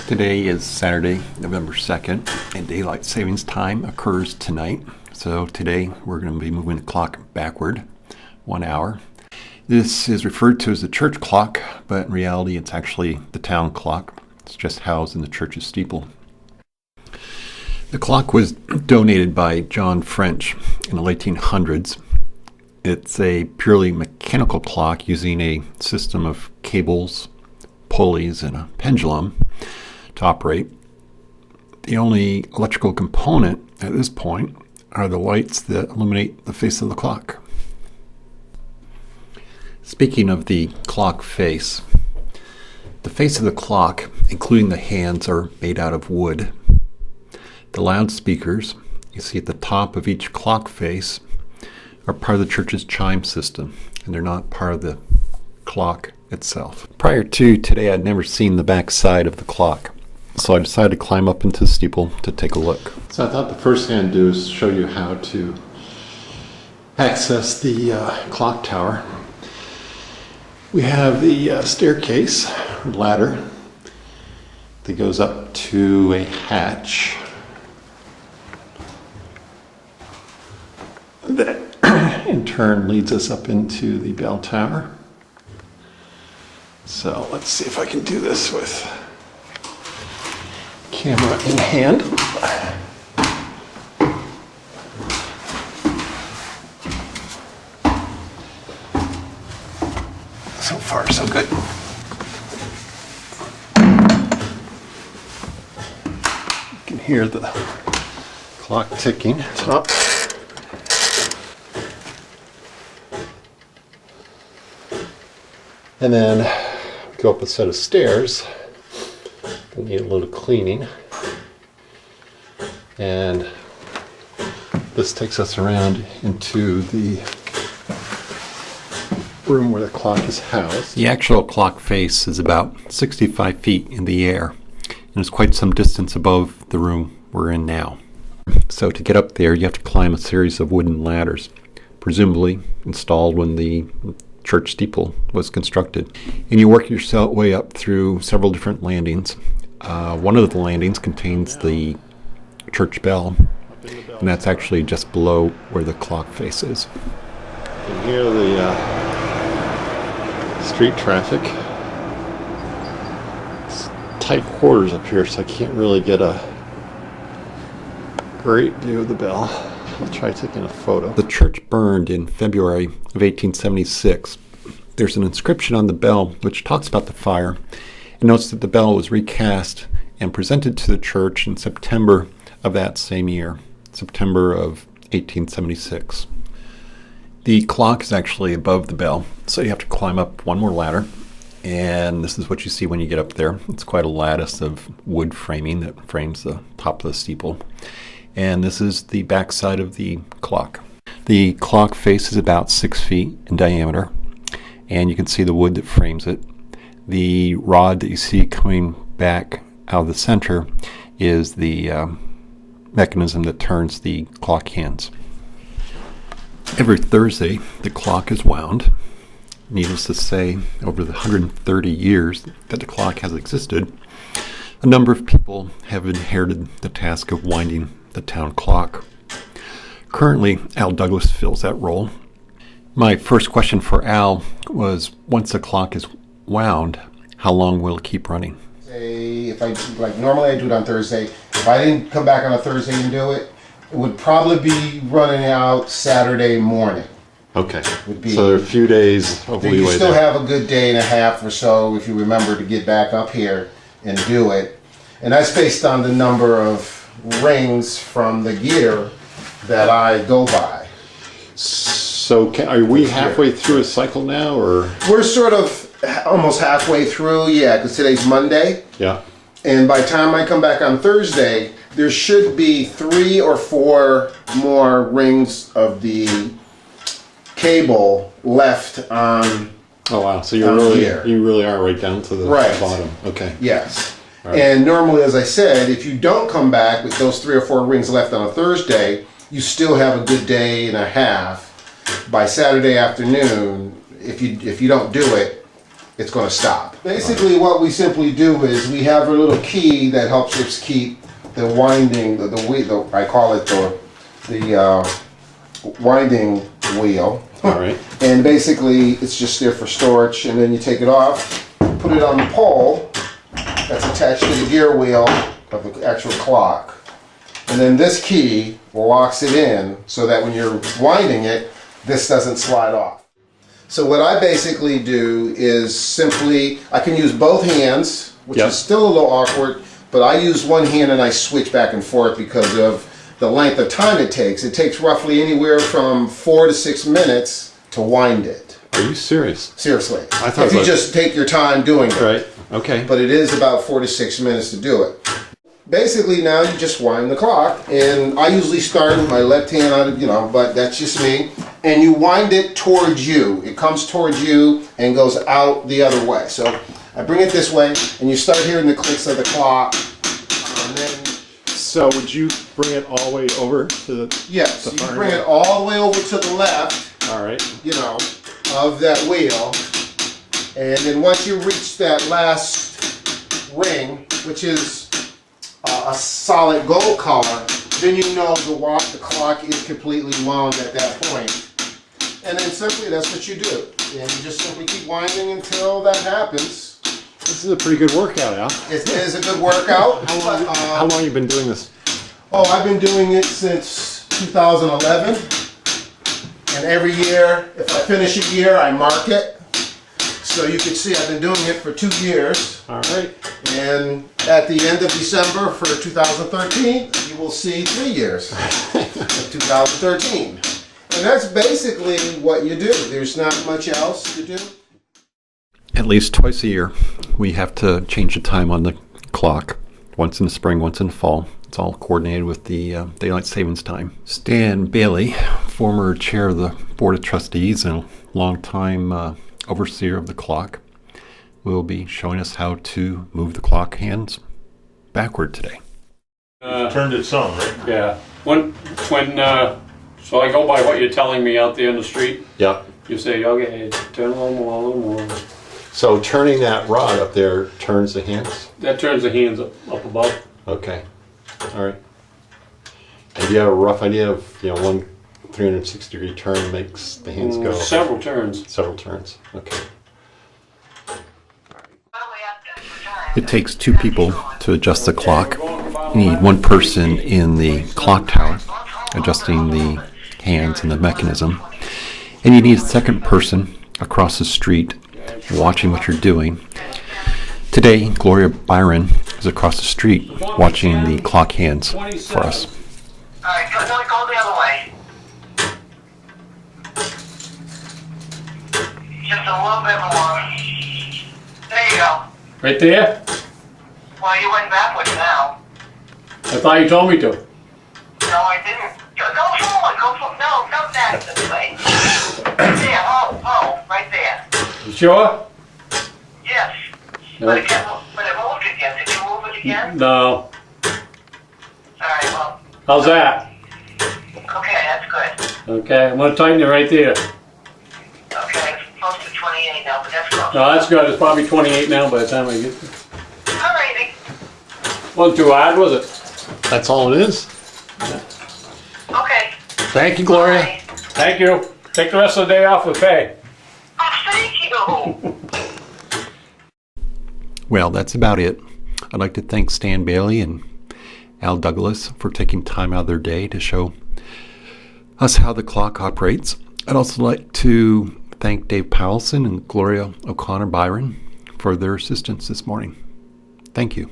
Today is Saturday, November 2nd, and daylight savings time occurs tonight. So today we're going to be moving the clock backward 1 hour. This is referred to as the church clock, but in reality it's actually the town clock. It's just housed in the church's steeple. The clock was donated by John French in the late 1800s. It's a purely mechanical clock using a system of cables, pulleys, and a pendulum to operate. The only electrical component at this point are the lights that illuminate the face of the clock. Speaking of the clock face, the face of the clock, including the hands, are made out of wood. The loudspeakers you see at the top of each clock face are part of the church's chime system, and they're not part of the clock itself. Prior to today, I'd never seen the back side of the clock, so I decided to climb up into the steeple to take a look. So I thought the first thing I'd do is show you how to access the clock tower. We have the staircase, ladder, that goes up to a hatch that in turn leads us up into the bell tower. So let's see if I can do this with camera in hand. So far, so good. You can hear the clock ticking top. And then go up a set of stairs. Gonna need a little cleaning. And this takes us around into the room where the clock is housed. The actual clock face is about 65 feet in the air, and it's quite some distance above the room we're in now. So to get up there, you have to climb a series of wooden ladders, presumably installed when the church steeple was constructed. And you work your way up through several different landings. One of the landings contains the church bell, and that's actually just below where the clock face is. You can hear the street traffic. It's tight quarters up here, so I can't really get a great view of the bell. I'll try taking a photo. The church burned in February of 1876. There's an inscription on the bell which talks about the fire and notes that the bell was recast and presented to the church in September of that same year, September of 1876. The clock is actually above the bell, so you have to climb up one more ladder, and this is what you see when you get up there. It's quite a lattice of wood framing that frames the top of the steeple. And this is the back side of the clock. The clock face is about 6 feet in diameter, and you can see the wood that frames it. The rod that you see coming back out of the center is the mechanism that turns the clock hands. Every Thursday, the clock is wound. Needless to say, over the 130 years that the clock has existed, a number of people have inherited the task of winding the town clock. Currently, Al Douglas fills that role. My first question for Al was, once the clock is wound, how long will it keep running? If normally I do it on Thursday. If I didn't come back on a Thursday and do it, it would probably be running out Saturday morning. Okay. So there are a few days of leeway. You still have a good day and a half or so if you remember to get back up here and do it. And that's based on the number of rings from the gear that I go by. So are we halfway through a cycle now, or? We're sort of almost halfway through, yeah, because today's Monday. Yeah. And by the time I come back on Thursday, there should be 3 or 4 more rings of the cable left on. Oh wow! So you really are right down to the bottom. Okay. Yes. Right. And normally, as I said, if you don't come back with those 3 or 4 rings left on a Thursday, you still have a good day and a half. By Saturday afternoon, if you don't do it, it's going to stop. Basically, what we simply do is we have a little key that helps us keep the winding, I call it the winding wheel. All right. And basically, it's just there for storage, and then you take it off, put it on the pole that's attached to the gear wheel of the actual clock. And then this key locks it in so that when you're winding it, this doesn't slide off. So what I basically do is simply, I can use both hands, which is still a little awkward, but I use one hand and I switch back and forth because of the length of time it takes. It takes roughly anywhere from 4 to 6 minutes to wind it. Are you serious? Seriously. I thought if you just take your time doing it. Right. Okay. But it is about 4 to 6 minutes to do it. Basically now you just wind the clock, and I usually start with my left hand, but that's just me. And you wind it towards you. It comes towards you and goes out the other way. So I bring it this way, and you start hearing the clicks of the clock. And then, so would you bring it all the way over to the? Yes, you bring it all the way over to the left. All right. Of that wheel, and then once you reach that last ring, which is a solid gold color, then you know the clock is completely wound at that point. And then simply that's what you do. And you just simply keep winding until that happens. This is a pretty good workout, Al. It is a good workout. How long have you been doing this? Oh, I've been doing it since 2011. And every year, if I finish a year, I mark it. So you can see I've been doing it for 2 years. All right. And at the end of December for 2013, you will see 3 years of 2013. And that's basically what you do. There's not much else to do. At least twice a year, we have to change the time on the clock. Once in the spring, once in the fall. It's all coordinated with the daylight savings time. Stan Bailey, former chair of the Board of Trustees and longtime overseer of the clock, will be showing us how to move the clock hands backward today. Turned it some, right? Yeah. So I go by what you're telling me out there in the street. Yeah. You say, okay, turn a little more. So turning that rod up there turns the hands? That turns the hands up above. Okay. All right. And do you have a rough idea of, one 360-degree turn makes the hands go? Several turns. Several turns. Okay. It takes 2 people to adjust the clock. You need 1 person in the clock tower adjusting the hands and the mechanism. And you need a second person across the street watching what you're doing. Today, Gloria Byron is across the street watching the clock hands for us. All right, go the other way. Just a little bit more. There you go. Right there? Well, you went backwards now. I thought you told me to. No, I didn't. Go forward. No, not that this way. Right there. Oh, right there. You sure? Yes. No. But it moved again. Did you move it again? No. All right, well. How's that? Okay, that's good. Okay, I'm going to tighten it right there. Okay, it's close to 28 now, but that's close. No, that's good. It's probably 28 now by the time I get there. All righty. Wasn't too hard, was it? That's all it is. Okay. Thank you, Gloria. Bye. Thank you. Take the rest of the day off with pay. Oh, thank you. Well, that's about it. I'd like to thank Stan Bailey and Al Douglas for taking time out of their day to show us how the clock operates. I'd also like to thank Dave Powelson and Gloria O'Connor Byron for their assistance this morning. Thank you.